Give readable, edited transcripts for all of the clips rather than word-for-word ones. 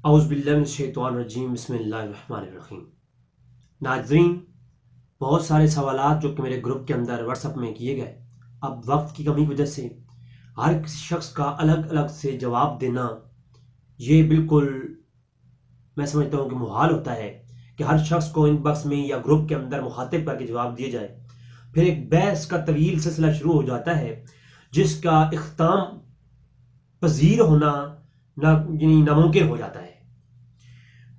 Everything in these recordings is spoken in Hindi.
औज़ुबिल्लाहिमिनश्शैतानिर्रजीम बिस्मिल्लाहिर्रहमानिर्रहीम। नाज़रीन, बहुत सारे सवालात जो कि मेरे ग्रुप के अंदर व्हाट्सएप में किए गए, अब वक्त की कमी की वजह से हर किसी शख्स का अलग अलग से जवाब देना ये बिल्कुल मैं समझता हूँ कि मुहाल होता है कि हर शख्स को इनबॉक्स में या ग्रुप के अंदर मुखातिब करके जवाब दिए जाए। फिर एक बहस का तवील सिलसिला शुरू हो जाता है जिसका इख्ताम पजीर होना यानी नामुमकिन हो जाता है।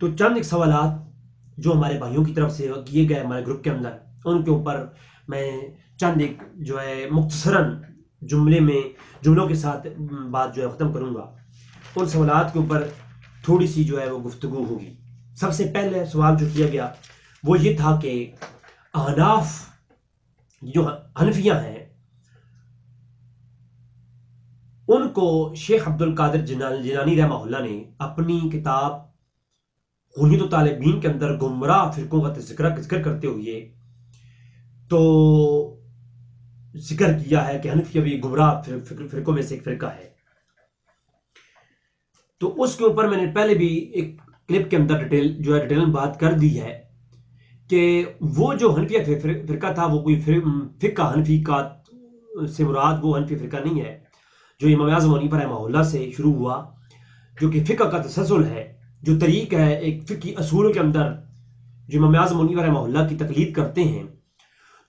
तो चंद एक सवालात जो हमारे भाइयों की तरफ से किए गए हमारे ग्रुप के अंदर, उनके ऊपर मैं चंद एक जो है मुख्तसरन जुमलों के साथ बात जो है ख़त्म करूँगा। उन सवालात के ऊपर थोड़ी सी जो है वो गुफ्तगू होगी। सबसे पहले सवाल जो किया गया वो ये था कि अहनाफ जो हनफियाँ हैं उनको शेख अब्दुल कादिर जिलानी रहमहुल्लाह ने अपनी किताब हुर्रियत तालिबीन के अंदर गुमराह फिरकों का जिक्र करते हुए तो जिक्र किया है कि हनफिया भी गुमराह फिरकों में से एक फिरका है। तो उसके ऊपर मैंने पहले भी एक क्लिप के अंदर डिटेल में बात कर दी है कि वो जो हनफिया फिरका था वो कोई फिक्का हनफी का से मुराद वो हनफी फिरका नहीं है जो इमाम आज़म हनीफा रहमहुल्लाह से शुरू हुआ, जो कि फिक्का का तसलसल है, जो तरीक है एक फिक्की असूलों के अंदर जो इमाम आज़म हनीफा रहमहुल्लाह की तकलीद करते हैं।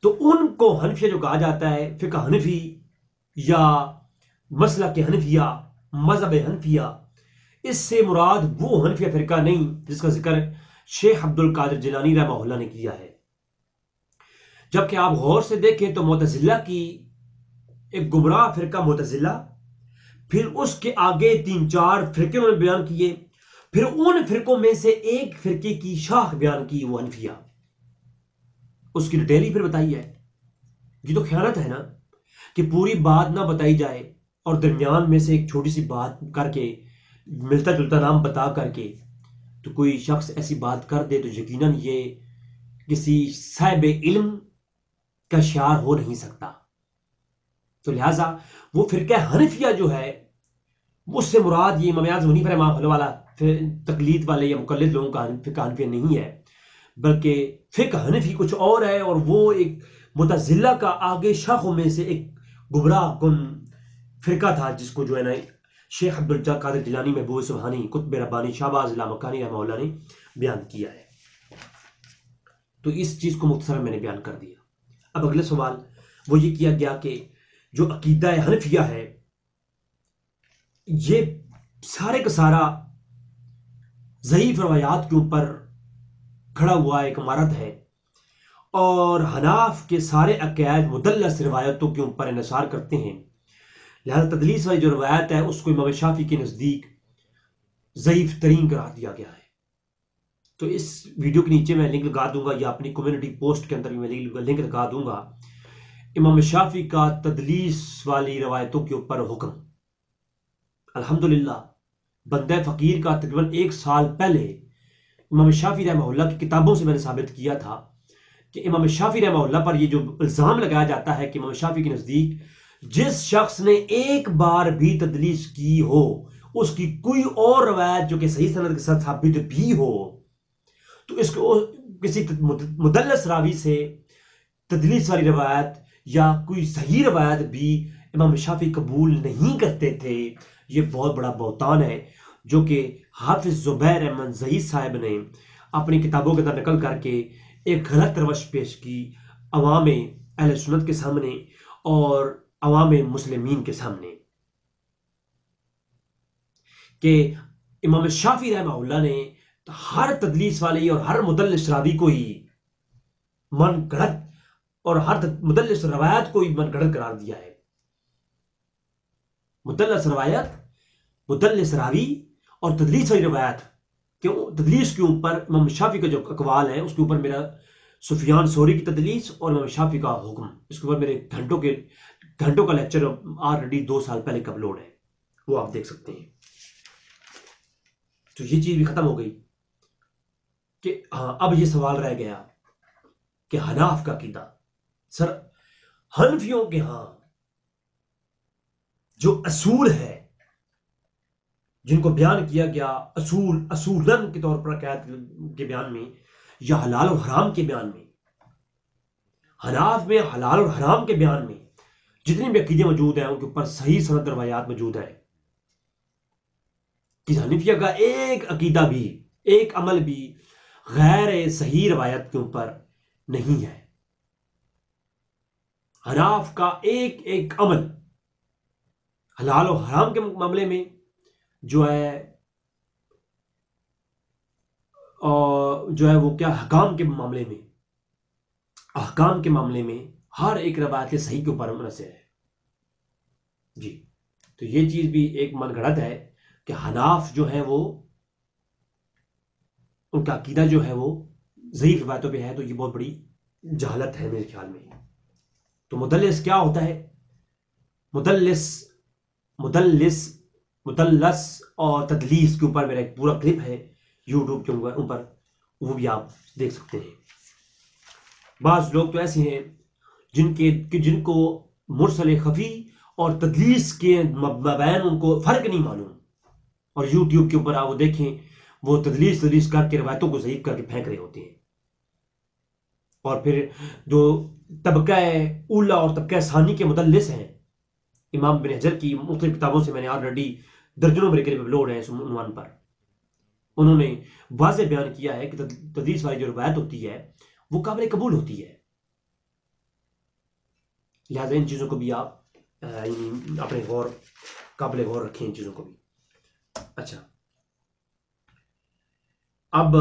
तो उनको हनफिया जो कहा जाता है, फिक्का हनफी या मसलक के हनफिया, मजहब हनफिया, इससे मुराद वो हनफिया फिरका नहीं जिसका जिक्र शेख अब्दुल कादिर जिलानी रहमहुल्लाह ने किया है। जबकि आप गौर से देखें तो मुतज़िला की एक गुमराह फिरका मुतज़िला, फिर उसके आगे 3-4 फिरके उन्होंने बयान किए, फिर उन फिरकों में से एक फिरके की शाख बयान की वो हनफिया, उसकी डिटेल ही फिर बताई है। ये तो ख्यानत है ना कि पूरी बात ना बताई जाए और दरमियान में से एक छोटी सी बात करके मिलता जुलता नाम बता करके तो कोई शख्स ऐसी बात कर दे तो यकीनन ये किसी साहिब इल्म का शार हो नहीं सकता। तो लिहाजा वो फिरका हनफिया जो है उससे मुराद ये इमाम आज़म हनीफा रहमहुल्लाह वाला तकलीद वाले या मुकल्लिद लोगों का फिक्र हनफिया नहीं है, बल्कि फिक्र हनफी कुछ और है और वो एक मुतज़िला का आगे शाखों में से एक गुमराह कुन फिरका था जिसको जो है ना शेख अब्दुल कादिर जिलानी महबूब सुबहानी कुतुब रब्बानी शाहबाज मकानी रहमहुल्लाह ने बयान किया है। तो इस चीज़ को मुख्तसर मैंने बयान कर दिया। अब अगला सवाल वो ये किया गया कि जो अकीदा हनफिया है ये सारे का सारा ज़ईफ़ रवायात के ऊपर खड़ा हुआ एक इमारत है और हनाफ के सारे अक़ायद मुदल्लस रिवायतों के ऊपर इन्हिसार करते हैं। लिहाजा तदलीस वाली जो रवायत है उसको इमाम शाफी के नज़दीक ज़ईफ़ तरीन करार दिया गया है। तो इस वीडियो के नीचे मैं लिंक लगा दूंगा या अपनी कम्युनिटी पोस्ट के अंदर भी मैं लिंक लगा दूंगा। इमाम शाफी का तदलीस वाली रवायतों के ऊपर हुक्म। अल्हम्दुलिल्लाह बंदे फ़कीर का तकरीबन 1 साल पहले इमाम शाफी रहमहुल्लाह की किताबों से मैंने साबित किया था कि इमाम शाफी रहमहुल्लाह पर ये जो इल्ज़ाम लगाया जाता है कि इमाम शाफी के नज़दीक जिस शख्स ने एक बार भी तदलीस की हो उसकी कोई और रवायत जो कि सही सनद के साथ साबित भी हो तो इसको किसी मुदल्लस रावी से तदलीस वाली रवायत या कोई सही रवायत भी इमाम शाफी कबूल नहीं करते थे। ये बहुत बड़ा बहतान है जो कि हाफिज ज़ुबैर अहमद ज़ही साहब ने अपनी किताबों के अंदर नकल करके एक गलत रवश पेश की अवाम अहले सुन्नत के सामने और अवाम मुस्लिमीन के सामने कि इमाम शाफी रहमहुल्लाह ने हर तदलीस वाली और हर मुदल्लिस रावी को ही मन गढ़त और हर मुदल्लिस रवायत को ही मन गढ़त करार दिया है। मुदल्लिस रवायत, मुदल्लिस रावी और तदलीस वाली रवायत, क्यों तदलीस के ऊपर इमाम शाफी का जो अकवाल है उसके ऊपर मेरा सुफियान सौरी की तदलीस और इमाम शाफी का हुक्म, इसके ऊपर मेरे घंटों का लेक्चर ऑलरेडी 2 साल पहले का अपलोड है, वो आप देख सकते हैं। तो ये चीज भी खत्म हो गई कि हाँ अब ये सवाल रह गया कि हनाफ का अकीदा। सर हनफियों के यहां जो असूल है जिनको बयान किया गया असूलन के तौर पर अकायद के बयान में या हलाल और हराम के बयान में, हनाफ में हलाल और हराम के बयान में जितने भी अकीदे मौजूद हैं उनके ऊपर सही सनद रवायात मौजूद है कि हनीफिया का एक अकीदा भी, एक अमल भी गैर सही रवायत के ऊपर नहीं है। हनाफ का एक एक अमल हलाल और हराम के मामले में जो है वो क्या हकाम के मामले में, अहकाम के मामले में हर एक रवायत सही के ऊपर मुनहसर है जी। तो ये चीज भी एक मनगढ़ंत है कि हनाफ जो है वो उनका अकीदा जो है वो ज़ईफ़ रवायतों पे है, तो ये बहुत बड़ी जहालत है मेरे ख्याल में। तो मुदल्लिस क्या होता है? मुदल्लस और तदलीस के ऊपर मेरा एक पूरा क्लिप है यूट्यूब के ऊपर, वो भी आप देख सकते हैं। बाज़ लोग तो ऐसे हैं जिनको मुरसल खफी और तदलीस के मबैन उनको फर्क नहीं मालूम, और यूट्यूब के ऊपर आप वो देखें, वो तदलीस करके रवायतों को ज़ईफ़ करके फेंक रहे होते हैं। और फिर जो तबका उला और तबका सानी के मुदल्लिस हैं, इमाम बिन हजर की मुख्तलिफ किताबों से मैंने ऑलरेडी दर्जनों मेरे करीब अपलोड है इस उन्वान पर, उन्होंने वाज़ेह बयान किया है कि तदलीस वाली जो रवायत होती है वो काबिल कबूल होती है। लिहाजा इन चीज़ों को भी आप अपने काबिल गौर रखें इन चीज़ों को भी। अच्छा, अब